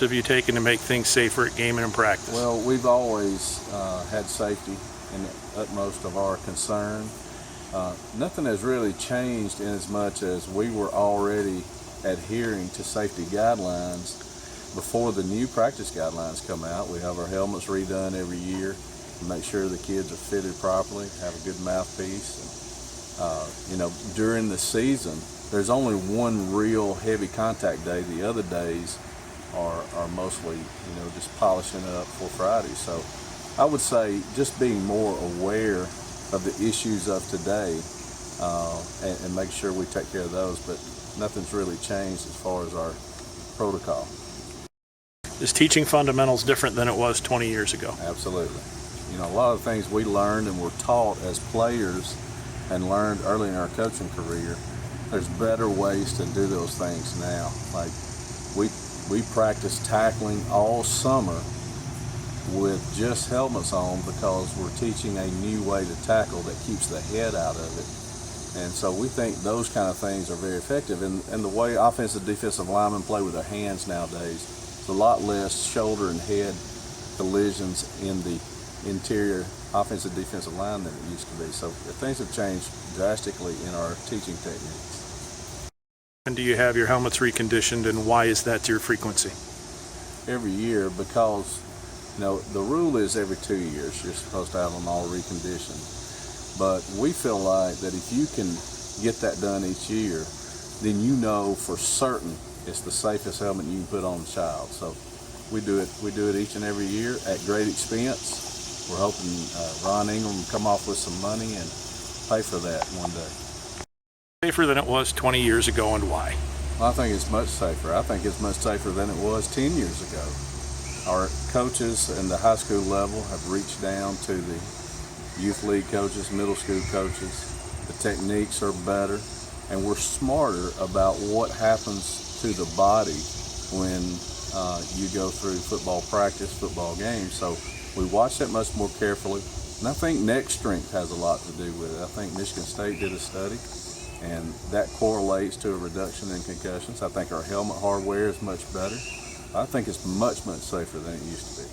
Have you taken to make things safer at game and in practice? Well, we've always had safety in the utmost of our concern. Nothing has really changed in as much as we were already adhering to safety guidelines before the new practice guidelines come out. We have our helmets redone every year to make sure the kids are fitted properly, have a good mouthpiece. During the season, there's only one real heavy contact day. The other days are mostly, just polishing up for Friday. So I would say just being more aware of the issues of today and make sure we take care of those, but nothing's really changed as far as our protocol. Is teaching fundamentals different than it was 20 years ago? Absolutely. A lot of things we learned and were taught as players and learned early in our coaching career, there's better ways to do those things now. Like we practice tackling all summer with just helmets on because we're teaching a new way to tackle that keeps the head out of it. And so we think those kind of things are very effective. And the way offensive, defensive linemen play with their hands nowadays, it's a lot less shoulder and head collisions in the interior offensive, defensive line than it used to be. So things have changed drastically in our teaching techniques. And do you have your helmets reconditioned, and why is that your frequency? Every year, because the rule is every 2 years you're supposed to have them all reconditioned. But we feel like that if you can get that done each year, then for certain it's the safest helmet you can put on a child. So we do it each and every year at great expense. We're hoping Ron Ingram will come off with some money and pay for that one day. Safer than it was 20 years ago, and why? Well, I think it's much safer. I think it's much safer than it was 10 years ago. Our coaches in the high school level have reached down to the youth league coaches, middle school coaches. The techniques are better, and we're smarter about what happens to the body when you go through football practice, football games. So we watch that much more carefully, and I think neck strength has a lot to do with it. I think Michigan State did a study, and that correlates to a reduction in concussions. I think our helmet hardware is much better. I think it's much, much safer than it used to be.